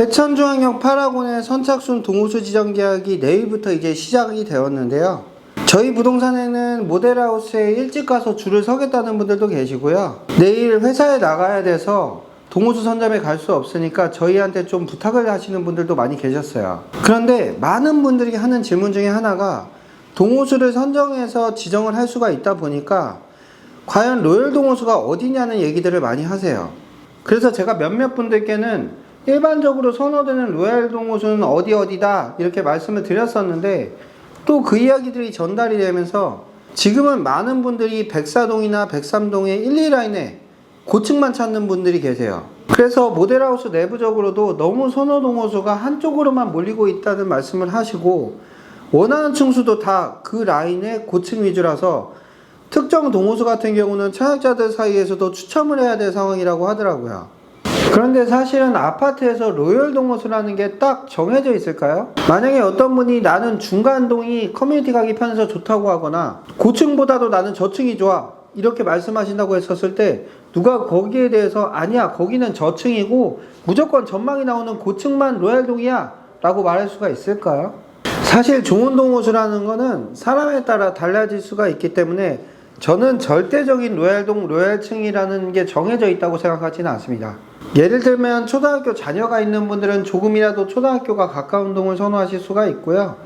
회천중앙역 8학원의 선착순 동호수 지정 계약이 내일부터 이제 시작이 되었는데요. 저희 부동산에는 모델하우스에 일찍 가서 줄을 서겠다는 분들도 계시고요. 내일 회사에 나가야 돼서 동호수 선점에 갈 수 없으니까 저희한테 좀 부탁을 하시는 분들도 많이 계셨어요. 그런데 많은 분들이 하는 질문 중에 하나가 동호수를 선정해서 지정을 할 수가 있다 보니까 과연 로열 동호수가 어디냐는 얘기들을 많이 하세요. 그래서 제가 몇몇 분들께는 일반적으로 선호되는 로열 동호수는 어디다 이렇게 말씀을 드렸었는데 또 그 이야기들이 전달이 되면서 지금은 많은 분들이 백사동이나 백삼동의 1, 2라인에 고층만 찾는 분들이 계세요. 그래서 모델하우스 내부적으로도 너무 선호 동호수가 한쪽으로만 몰리고 있다는 말씀을 하시고 원하는 층수도 다 그 라인의 고층 위주라서 특정 동호수 같은 경우는 청약자들 사이에서도 추첨을 해야 될 상황이라고 하더라고요. 그런데 사실은 아파트에서 로열 동호수라는 게 딱 정해져 있을까요? 만약에 어떤 분이 나는 중간동이 커뮤니티 가기 편해서 좋다고 하거나 고층보다도 나는 저층이 좋아 이렇게 말씀하신다고 했었을 때 누가 거기에 대해서 아니야 거기는 저층이고 무조건 전망이 나오는 고층만 로얄동이야 라고 말할 수가 있을까요? 사실 좋은 동호수라는 거는 사람에 따라 달라질 수가 있기 때문에 저는 절대적인 로얄동, 로얄층이라는 게 정해져 있다고 생각하지는 않습니다. 예를 들면 초등학교 자녀가 있는 분들은 조금이라도 초등학교가 가까운 동을 선호하실 수가 있고요.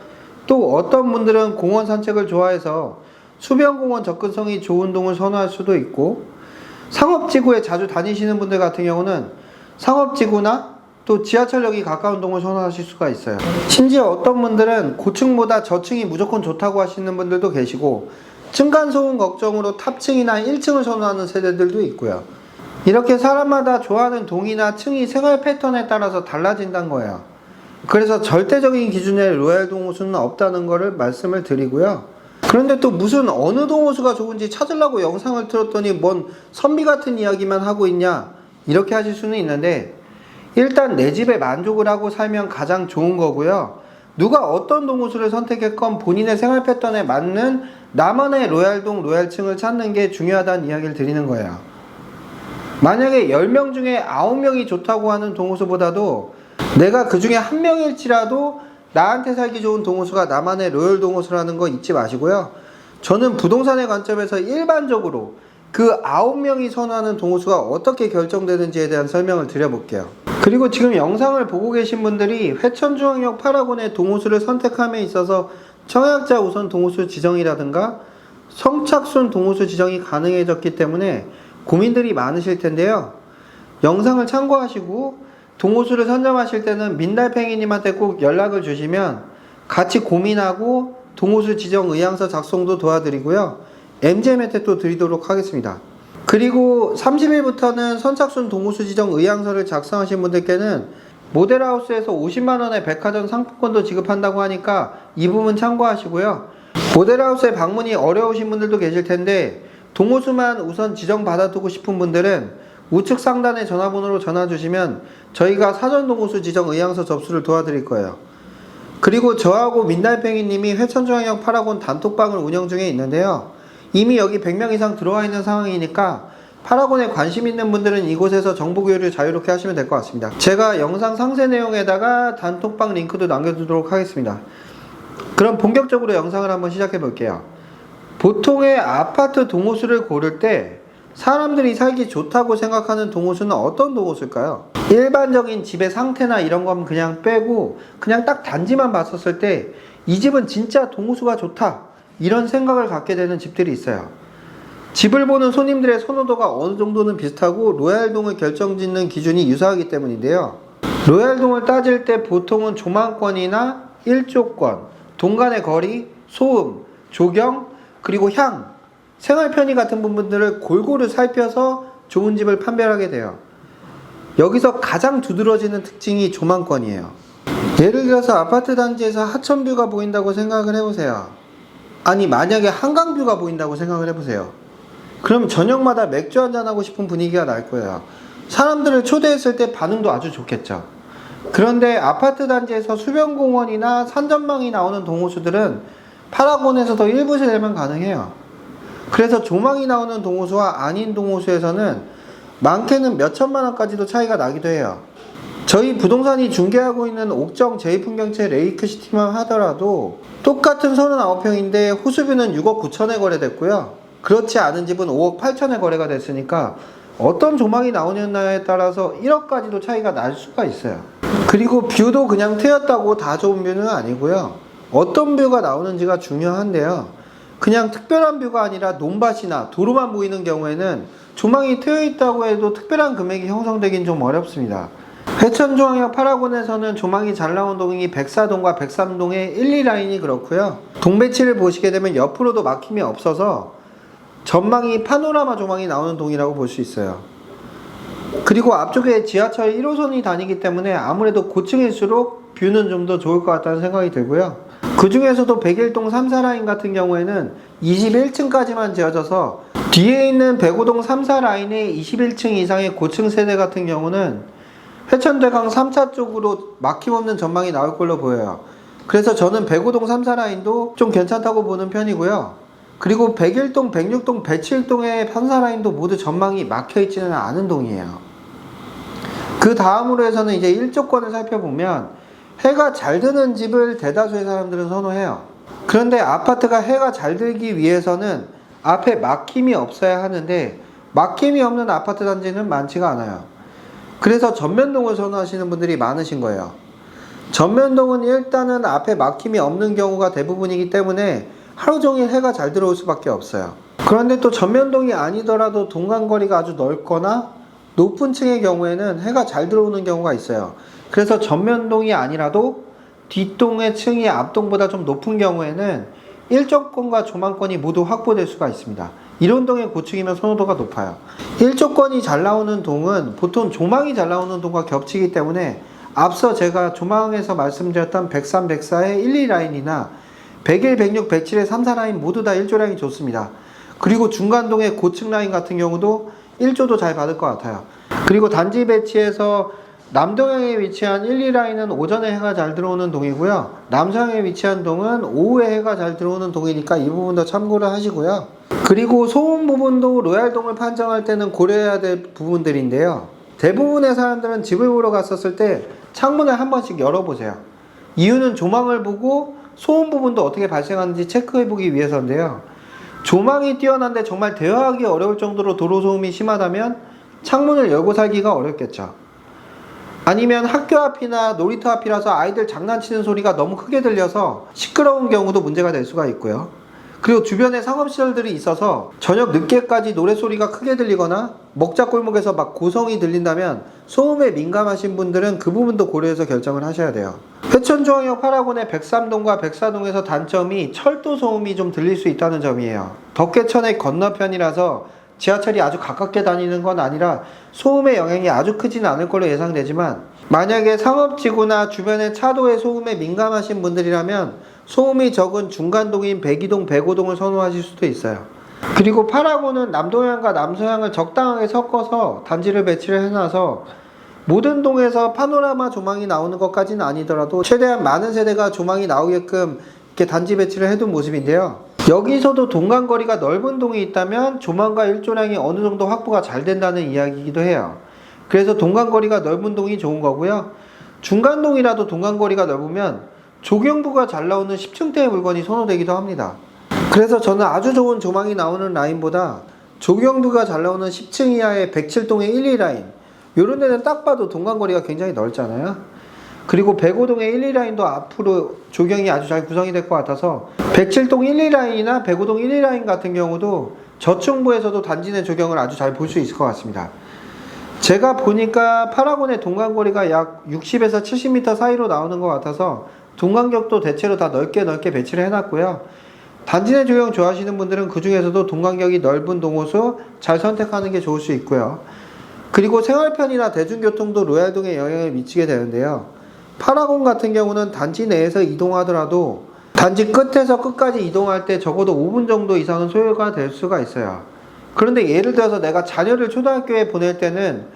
또 어떤 분들은 공원 산책을 좋아해서 수변공원 접근성이 좋은 동을 선호할 수도 있고 상업지구에 자주 다니시는 분들 같은 경우는 상업지구나 또 지하철역이 가까운 동을 선호하실 수가 있어요. 심지어 어떤 분들은 고층보다 저층이 무조건 좋다고 하시는 분들도 계시고 층간소음 걱정으로 탑층이나 1층을 선호하는 세대들도 있고요. 이렇게 사람마다 좋아하는 동이나 층이 생활 패턴에 따라서 달라진다는 거예요. 그래서 절대적인 기준의 로얄 동호수는 없다는 것을 말씀을 드리고요. 그런데 또 무슨 어느 동호수가 좋은지 찾으려고 영상을 틀었더니 뭔 선비 같은 이야기만 하고 있냐 이렇게 하실 수는 있는데 일단 내 집에 만족을 하고 살면 가장 좋은 거고요. 누가 어떤 동호수를 선택했건 본인의 생활 패턴에 맞는 나만의 로얄동, 로얄층을 찾는 게 중요하다는 이야기를 드리는 거예요. 만약에 10명 중에 9명이 좋다고 하는 동호수보다도 내가 그 중에 한 명일지라도 나한테 살기 좋은 동호수가 나만의 로열 동호수라는 거 잊지 마시고요. 저는 부동산의 관점에서 일반적으로 그 9명이 선호하는 동호수가 어떻게 결정되는지에 대한 설명을 드려볼게요. 그리고 지금 영상을 보고 계신 분들이 회천중앙역 8학원의 동호수를 선택함에 있어서 청약자 우선 동호수 지정이라든가 선착순 동호수 지정이 가능해졌기 때문에 고민들이 많으실 텐데요. 영상을 참고하시고 동호수를 선정하실 때는 민달팽이님한테 꼭 연락을 주시면 같이 고민하고 동호수 지정 의향서 작성도 도와드리고요. MGM 혜택도 드리도록 하겠습니다. 그리고 30일부터는 선착순 동호수 지정 의향서를 작성하신 분들께는 모델하우스에서 50만원의 백화점 상품권도 지급한다고 하니까 이 부분 참고하시고요. 모델하우스에 방문이 어려우신 분들도 계실 텐데 동호수만 우선 지정받아두고 싶은 분들은 우측 상단의 전화번호로 전화 주시면 저희가 사전 동호수 지정 의향서 접수를 도와드릴 거예요. 그리고 저하고 민달팽이님이 회천중앙역 8학원 단톡방을 운영 중에 있는데요. 이미 여기 100명 이상 들어와 있는 상황이니까 8학원에 관심 있는 분들은 이곳에서 정보 교류를 자유롭게 하시면 될 것 같습니다. 제가 영상 상세 내용에다가 단톡방 링크도 남겨두도록 하겠습니다. 그럼 본격적으로 영상을 한번 시작해 볼게요. 보통의 아파트 동호수를 고를 때 사람들이 살기 좋다고 생각하는 동호수는 어떤 동호수일까요? 일반적인 집의 상태나 이런 건 그냥 빼고 그냥 딱 단지만 봤었을 때 이 집은 진짜 동호수가 좋다 이런 생각을 갖게 되는 집들이 있어요. 집을 보는 손님들의 선호도가 어느 정도는 비슷하고 로얄동을 결정짓는 기준이 유사하기 때문인데요. 로얄동을 따질 때 보통은 조망권이나 일조권, 동 간의 거리, 소음, 조경, 그리고 향, 생활 편의 같은 부분들을 골고루 살펴서 좋은 집을 판별하게 돼요. 여기서 가장 두드러지는 특징이 조망권이에요. 예를 들어서 아파트 단지에서 하천뷰가 보인다고 생각을 해보세요. 아니 만약에 한강뷰가 보인다고 생각을 해보세요. 그럼 저녁마다 맥주 한잔 하고 싶은 분위기가 날 거예요. 사람들을 초대했을 때 반응도 아주 좋겠죠. 그런데 아파트 단지에서 수변공원이나 산전망이 나오는 동호수들은 8학원에서도 일부 세대만 가능해요. 그래서 조망이 나오는 동호수와 아닌 동호수에서는 많게는 몇 천만 원까지도 차이가 나기도 해요. 저희 부동산이 중개하고 있는 옥정 제2풍경채 레이크시티만 하더라도 똑같은 39평인데 호수뷰는 6억 9천에 거래됐고요. 그렇지 않은 집은 5억 8천에 거래가 됐으니까 어떤 조망이 나오느냐에 따라서 1억까지도 차이가 날 수가 있어요. 그리고 뷰도 그냥 트였다고 다 좋은 뷰는 아니고요. 어떤 뷰가 나오는지가 중요한데요. 그냥 특별한 뷰가 아니라 논밭이나 도로만 보이는 경우에는 조망이 트여 있다고 해도 특별한 금액이 형성되긴 좀 어렵습니다. 회천중앙역 8학원에서는 조망이 잘 나온 동이 백사동과 백삼동의 1, 2라인이 그렇고요. 동배치를 보시게 되면 옆으로도 막힘이 없어서 전망이 파노라마 조망이 나오는 동이라고 볼 수 있어요. 그리고 앞쪽에 지하철 1호선이 다니기 때문에 아무래도 고층일수록 뷰는 좀 더 좋을 것 같다는 생각이 들고요. 그 중에서도 101동 3, 4라인 같은 경우에는 21층까지만 지어져서 뒤에 있는 105동 3, 4라인의 21층 이상의 고층 세대 같은 경우는 회천대강 3차 쪽으로 막힘없는 전망이 나올 걸로 보여요. 그래서 저는 105동 3, 4라인도 좀 괜찮다고 보는 편이고요. 그리고 101동, 106동, 107동의 3, 4라인도 모두 전망이 막혀있지는 않은 동이에요. 그 다음으로 해서는 이제 1조권을 살펴보면 해가 잘 드는 집을 대다수의 사람들은 선호해요. 그런데 아파트가 해가 잘 들기 위해서는 앞에 막힘이 없어야 하는데 막힘이 없는 아파트 단지는 많지가 않아요. 그래서 전면동을 선호하시는 분들이 많으신 거예요. 전면동은 일단은 앞에 막힘이 없는 경우가 대부분이기 때문에 하루 종일 해가 잘 들어올 수밖에 없어요. 그런데 또 전면동이 아니더라도 동간거리가 아주 넓거나 높은 층의 경우에는 해가 잘 들어오는 경우가 있어요. 그래서 전면동이 아니라도 뒷동의 층이 앞동보다 좀 높은 경우에는 일조권과 조망권이 모두 확보될 수가 있습니다. 이런 동의 고층이면 선호도가 높아요. 일조권이 잘 나오는 동은 보통 조망이 잘 나오는 동과 겹치기 때문에 앞서 제가 조망에서 말씀드렸던 103, 104의 1, 2라인이나 101, 106, 107의 3, 4라인 모두 다 1조 라인이 좋습니다. 그리고 중간동의 고층 라인 같은 경우도 1조도 잘 받을 것 같아요. 그리고 단지 배치에서 남동향에 위치한 1, 2라인은 오전에 해가 잘 들어오는 동이고요. 남서향에 위치한 동은 오후에 해가 잘 들어오는 동이니까 이 부분도 참고를 하시고요. 그리고 소음 부분도 로얄동을 판정할 때는 고려해야 될 부분들인데요. 대부분의 사람들은 집을 보러 갔었을 때 창문을 한 번씩 열어보세요. 이유는 조망을 보고 소음 부분도 어떻게 발생하는지 체크해보기 위해서인데요. 조망이 뛰어난데 정말 대화하기 어려울 정도로 도로 소음이 심하다면 창문을 열고 살기가 어렵겠죠. 아니면 학교 앞이나 놀이터 앞이라서 아이들 장난치는 소리가 너무 크게 들려서 시끄러운 경우도 문제가 될 수가 있고요. 그리고 주변에 상업시설들이 있어서 저녁 늦게까지 노래소리가 크게 들리거나 먹자골목에서 막 고성이 들린다면 소음에 민감하신 분들은 그 부분도 고려해서 결정을 하셔야 돼요. 회천중앙역 8학원의 103동과 104동에서 단점이 철도 소음이 좀 들릴 수 있다는 점이에요. 덕계천의 건너편이라서 지하철이 아주 가깝게 다니는 건 아니라 소음의 영향이 아주 크지는 않을 걸로 예상되지만 만약에 상업지구나 주변의 차도의 소음에 민감하신 분들이라면 소음이 적은 중간동인 102동, 105동을 선호하실 수도 있어요. 그리고 8학원은 남동향과 남서향을 적당하게 섞어서 단지를 배치를 해놔서 모든 동에서 파노라마 조망이 나오는 것까지는 아니더라도 최대한 많은 세대가 조망이 나오게끔 이렇게 단지 배치를 해둔 모습인데요. 여기서도 동간거리가 넓은 동이 있다면 조망과 일조량이 어느 정도 확보가 잘 된다는 이야기이기도 해요. 그래서 동간거리가 넓은 동이 좋은 거고요. 중간동이라도 동간거리가 넓으면 조경부가 잘 나오는 10층대의 물건이 선호되기도 합니다. 그래서 저는 아주 좋은 조망이 나오는 라인보다 조경부가 잘 나오는 10층 이하의 107동의 1, 2라인 이런 데는 딱 봐도 동간거리가 굉장히 넓잖아요. 그리고 105동의 1, 2라인도 앞으로 조경이 아주 잘 구성이 될 것 같아서 107동 1, 2라인이나 105동 1, 2라인 같은 경우도 저층부에서도 단지 내 조경을 아주 잘 볼 수 있을 것 같습니다. 제가 보니까 8학원의 동간거리가 약 60에서 70m 사이로 나오는 것 같아서 동간격도 대체로 다 넓게 배치를 해놨고요. 단지 내 조경 좋아하시는 분들은 그 중에서도 동간격이 넓은 동호수 잘 선택하는 게 좋을 수 있고요. 그리고 생활편이나 대중교통도 로얄동에 영향을 미치게 되는데요. 8학원 같은 경우는 단지 내에서 이동하더라도 단지 끝에서 끝까지 이동할 때 적어도 5분 정도 이상은 소요가 될 수가 있어요. 그런데 예를 들어서 내가 자녀를 초등학교에 보낼 때는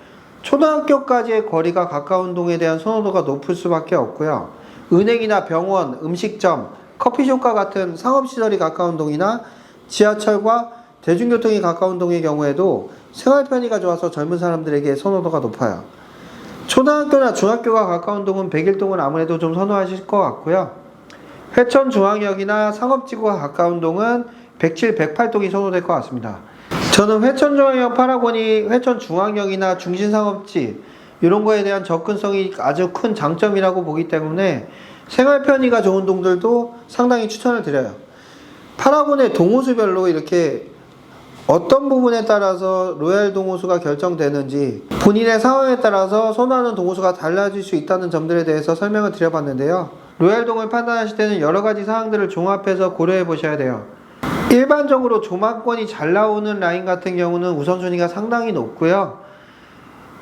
초등학교까지의 거리가 가까운 동에 대한 선호도가 높을 수밖에 없고요. 은행이나 병원, 음식점, 커피숍과 같은 상업시설이 가까운 동이나 지하철과 대중교통이 가까운 동의 경우에도 생활 편의가 좋아서 젊은 사람들에게 선호도가 높아요. 초등학교나 중학교가 가까운 동은 백일동을 아무래도 좀 선호하실 것 같고요. 회천중앙역이나 상업지구가 가까운 동은 107, 108동이 선호될 것 같습니다. 저는 회천중앙역 파라곤이 회천중앙역이나 중심상업지 이런 거에 대한 접근성이 아주 큰 장점이라고 보기 때문에 생활 편의가 좋은 동들도 상당히 추천을 드려요. 파라곤의 동호수별로 이렇게 어떤 부분에 따라서 로얄 동호수가 결정되는지 본인의 상황에 따라서 선호하는 동호수가 달라질 수 있다는 점들에 대해서 설명을 드려봤는데요. 로얄 동을 판단하실 때는 여러 가지 사항들을 종합해서 고려해 보셔야 돼요. 일반적으로 조망권이 잘 나오는 라인 같은 경우는 우선순위가 상당히 높고요.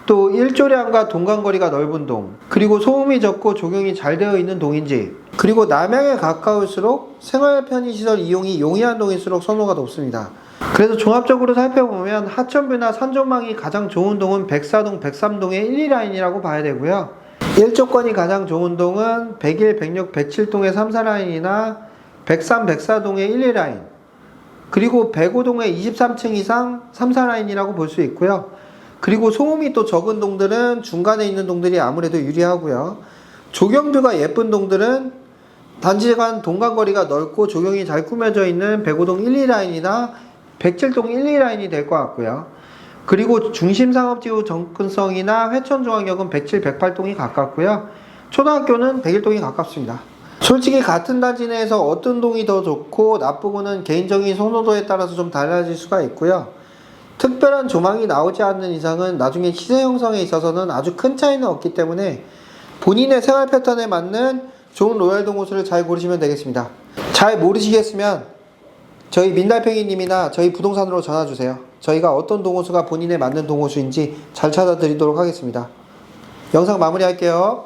또 일조량과 동간거리가 넓은 동, 그리고 소음이 적고 조경이 잘 되어 있는 동인지, 그리고 남향에 가까울수록 생활 편의시설 이용이 용이한 동일수록 선호가 높습니다. 그래서 종합적으로 살펴보면 하천뷰나 산전망이 가장 좋은 동은 백사동, 백삼동의 1, 2라인이라고 봐야 되고요. 일조권이 가장 좋은 동은 101, 106, 107동의 3, 4라인이나 103, 104동의 1, 2라인, 그리고 105동의 23층 이상 3, 4라인이라고 볼 수 있고요. 그리고 소음이 또 적은 동들은 중간에 있는 동들이 아무래도 유리하고요. 조경뷰가 예쁜 동들은 단지 간 동간거리가 넓고 조경이 잘 꾸며져 있는 105동 1, 2라인이나 107동 1, 2라인이 될 것 같고요. 그리고 중심상업지구 접근성이나 회천중앙역은 107, 108동이 가깝고요. 초등학교는 101동이 가깝습니다. 솔직히 같은 단지 내에서 어떤 동이 더 좋고 나쁘고는 개인적인 선호도에 따라서 좀 달라질 수가 있고요. 특별한 조망이 나오지 않는 이상은 나중에 시세 형성에 있어서는 아주 큰 차이는 없기 때문에 본인의 생활 패턴에 맞는 좋은 로얄 동호수를 잘 고르시면 되겠습니다. 잘 모르시겠으면 저희 민달팽이님이나 저희 부동산으로 전화주세요. 저희가 어떤 동호수가 본인에 맞는 동호수인지 잘 찾아드리도록 하겠습니다. 영상 마무리할게요.